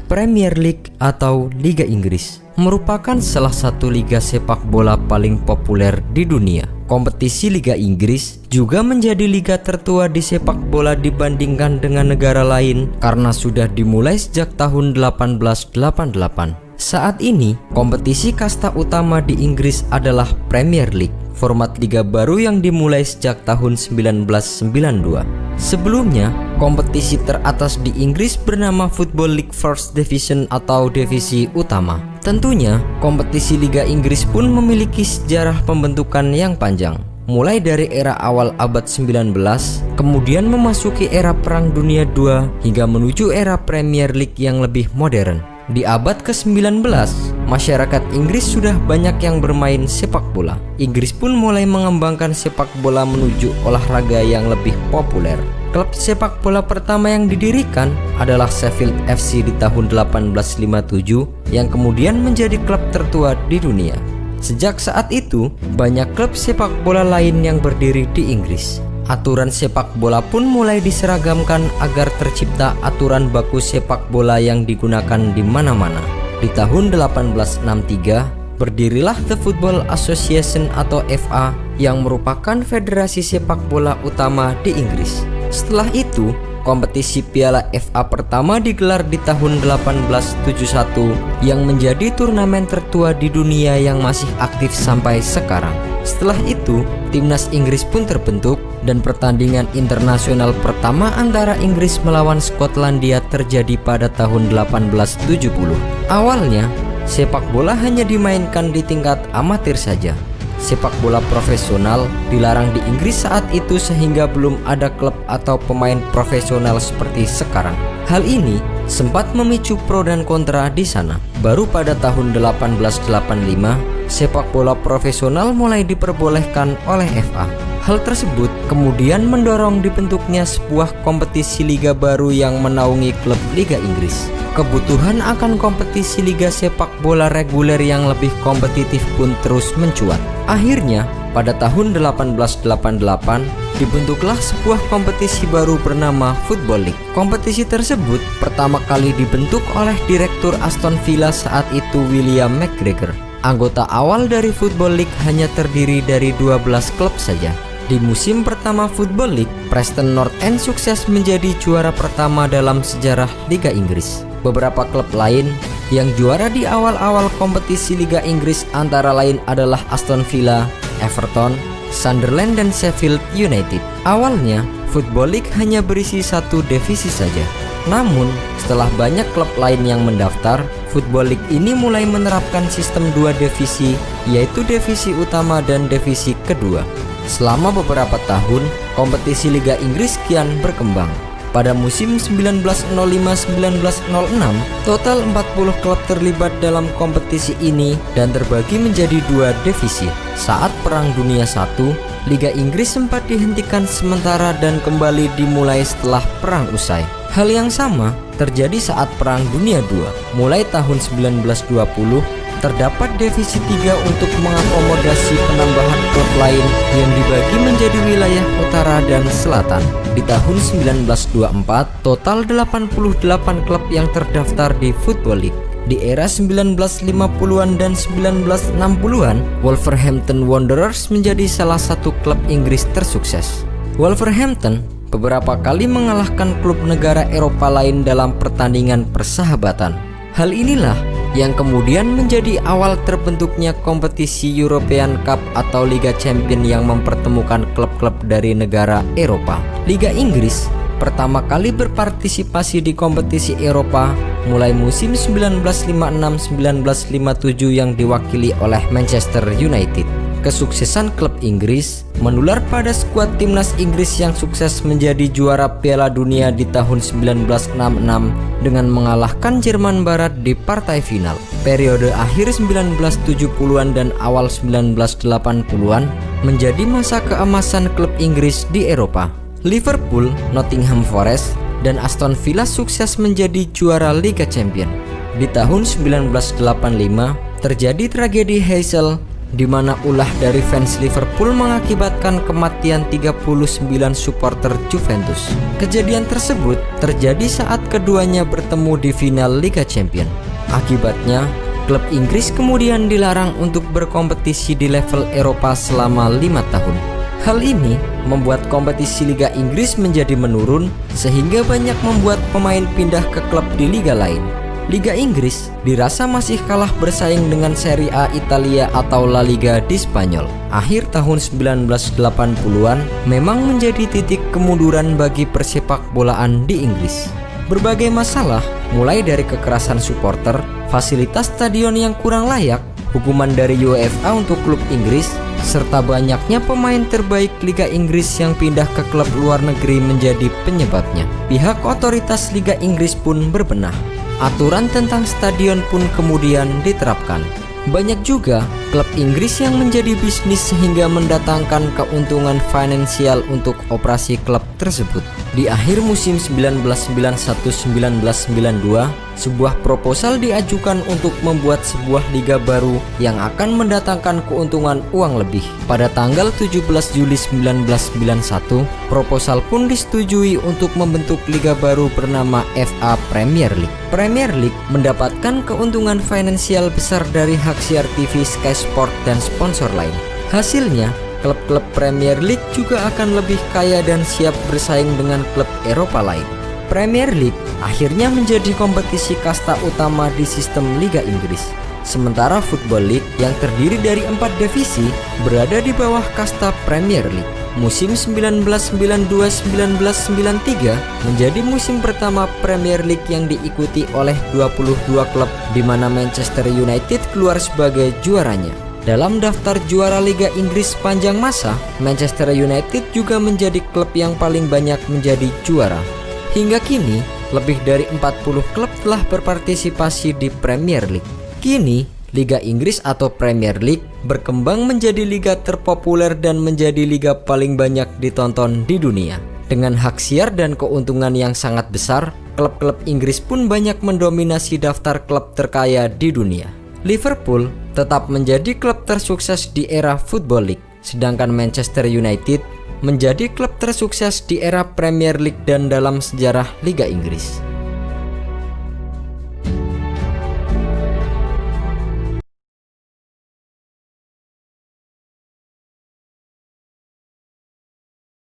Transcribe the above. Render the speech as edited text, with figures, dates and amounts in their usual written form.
Premier League atau Liga Inggris merupakan salah satu liga sepak bola paling populer di dunia. Kompetisi Liga Inggris juga menjadi liga tertua di sepak bola dibandingkan dengan negara lain karena sudah dimulai sejak tahun 1888. Saat ini, kompetisi kasta utama di Inggris adalah Premier League, format liga baru yang dimulai sejak tahun 1992. Sebelumnya, kompetisi teratas di Inggris bernama Football League First Division atau divisi utama. Tentunya, kompetisi Liga Inggris pun memiliki sejarah pembentukan yang panjang. Mulai dari era awal abad 19, kemudian memasuki era Perang Dunia II, hingga menuju era Premier League yang lebih modern. Di abad ke-19, masyarakat Inggris sudah banyak yang bermain sepak bola. Inggris pun mulai mengembangkan sepak bola menuju olahraga yang lebih populer. Klub sepak bola pertama yang didirikan adalah Sheffield FC di tahun 1857 yang kemudian menjadi klub tertua di dunia. Sejak saat itu, banyak klub sepak bola lain yang berdiri di Inggris. Aturan sepak bola pun mulai diseragamkan agar tercipta aturan baku sepak bola yang digunakan di mana-mana. Di tahun 1863, berdirilah The Football Association atau FA yang merupakan federasi sepak bola utama di Inggris. Setelah itu, kompetisi Piala FA pertama digelar di tahun 1871 yang menjadi turnamen tertua di dunia yang masih aktif sampai sekarang. Setelah itu, timnas Inggris pun terbentuk dan pertandingan internasional pertama antara Inggris melawan Skotlandia terjadi pada tahun 1870. Awalnya, sepak bola hanya dimainkan di tingkat amatir saja. Sepak bola profesional dilarang di Inggris saat itu sehingga belum ada klub atau pemain profesional seperti sekarang. Hal ini sempat memicu pro dan kontra di sana. Baru pada tahun 1885, sepak bola profesional mulai diperbolehkan oleh FA. Hal tersebut kemudian mendorong dibentuknya sebuah kompetisi liga baru yang menaungi klub Liga Inggris. Kebutuhan akan kompetisi liga sepak bola reguler yang lebih kompetitif pun terus mencuat. Akhirnya, pada tahun 1888, dibentuklah sebuah kompetisi baru bernama Football League. Kompetisi tersebut pertama kali dibentuk oleh Direktur Aston Villa saat itu, William McGregor. Anggota awal dari Football League hanya terdiri dari 12 klub saja. Di musim pertama Football League, Preston North End sukses menjadi juara pertama dalam sejarah Liga Inggris. Beberapa klub lain yang juara di awal-awal kompetisi Liga Inggris antara lain adalah Aston Villa, Everton, Sunderland, dan Sheffield United. Awalnya, Football League hanya berisi satu divisi saja. Namun, setelah banyak klub lain yang mendaftar, Football League ini mulai menerapkan sistem dua divisi, yaitu divisi utama dan divisi kedua. Selama beberapa tahun, kompetisi Liga Inggris kian berkembang. Pada musim 1905-1906, total 40 klub terlibat dalam kompetisi ini dan terbagi menjadi dua divisi. Saat Perang Dunia I, Liga Inggris sempat dihentikan sementara dan kembali dimulai setelah perang usai. Hal yang sama terjadi saat Perang Dunia II. Mulai tahun 1920, terdapat divisi 3 untuk mengakomodasi penambahan klub lain yang dibagi menjadi wilayah utara dan selatan. Di tahun 1924, total 88 klub yang terdaftar di Football League. Di era 1950-an dan 1960-an, Wolverhampton Wanderers menjadi salah satu klub Inggris tersukses. Wolverhampton beberapa kali mengalahkan klub negara Eropa lain dalam pertandingan persahabatan. Hal inilah yang kemudian menjadi awal terbentuknya kompetisi European Cup atau Liga Champion yang mempertemukan klub-klub dari negara Eropa. Liga Inggris pertama kali berpartisipasi di kompetisi Eropa mulai musim 1956-1957 yang diwakili oleh Manchester United. Kesuksesan klub Inggris menular pada skuad timnas Inggris yang sukses menjadi juara Piala Dunia di tahun 1966 dengan mengalahkan Jerman Barat di partai final. Periode akhir 1970-an dan awal 1980-an menjadi masa keemasan klub Inggris di Eropa. Liverpool, Nottingham Forest, dan Aston Villa sukses menjadi juara Liga Champion. Di tahun 1985 terjadi tragedi Heysel di mana ulah dari fans Liverpool mengakibatkan kematian 39 supporter Juventus. Kejadian tersebut terjadi saat keduanya bertemu di final Liga Champions. Akibatnya, klub Inggris kemudian dilarang untuk berkompetisi di level Eropa selama 5 tahun. Hal ini membuat kompetisi Liga Inggris menjadi menurun, sehingga banyak membuat pemain pindah ke klub di liga lain. Liga Inggris dirasa masih kalah bersaing dengan Serie A Italia atau La Liga di Spanyol. Akhir tahun 1980-an memang menjadi titik kemunduran bagi persepak bolaan di Inggris. Berbagai masalah, mulai dari kekerasan supporter, fasilitas stadion yang kurang layak, hukuman dari UEFA untuk klub Inggris, serta banyaknya pemain terbaik Liga Inggris yang pindah ke klub luar negeri menjadi penyebabnya. Pihak otoritas Liga Inggris pun berbenah. Aturan tentang stadion pun kemudian diterapkan. Banyak juga klub Inggris yang menjadi bisnis sehingga mendatangkan keuntungan finansial untuk operasi klub tersebut. Di akhir musim 1991-1992, sebuah proposal diajukan untuk membuat sebuah liga baru yang akan mendatangkan keuntungan uang lebih. Pada tanggal 17 Juli 1991, proposal pun disetujui untuk membentuk liga baru bernama FA Premier League. Premier League mendapatkan keuntungan finansial besar dari hak siar TV, Sky Sport, dan sponsor lain. Hasilnya, klub-klub Premier League juga akan lebih kaya dan siap bersaing dengan klub Eropa lain. Premier League akhirnya menjadi kompetisi kasta utama di sistem Liga Inggris. Sementara Football League yang terdiri dari 4 divisi berada di bawah kasta Premier League. Musim 1992-1993 menjadi musim pertama Premier League yang diikuti oleh 22 klub, di mana Manchester United keluar sebagai juaranya. Dalam daftar juara Liga Inggris sepanjang masa, Manchester United juga menjadi klub yang paling banyak menjadi juara. Hingga kini, lebih dari 40 klub telah berpartisipasi di Premier League. Kini, Liga Inggris atau Premier League berkembang menjadi liga terpopuler dan menjadi liga paling banyak ditonton di dunia. Dengan hak siar dan keuntungan yang sangat besar, klub-klub Inggris pun banyak mendominasi daftar klub terkaya di dunia. Liverpool tetap menjadi klub tersukses di era Football League, sedangkan Manchester United menjadi klub tersukses di era Premier League dan dalam sejarah Liga Inggris.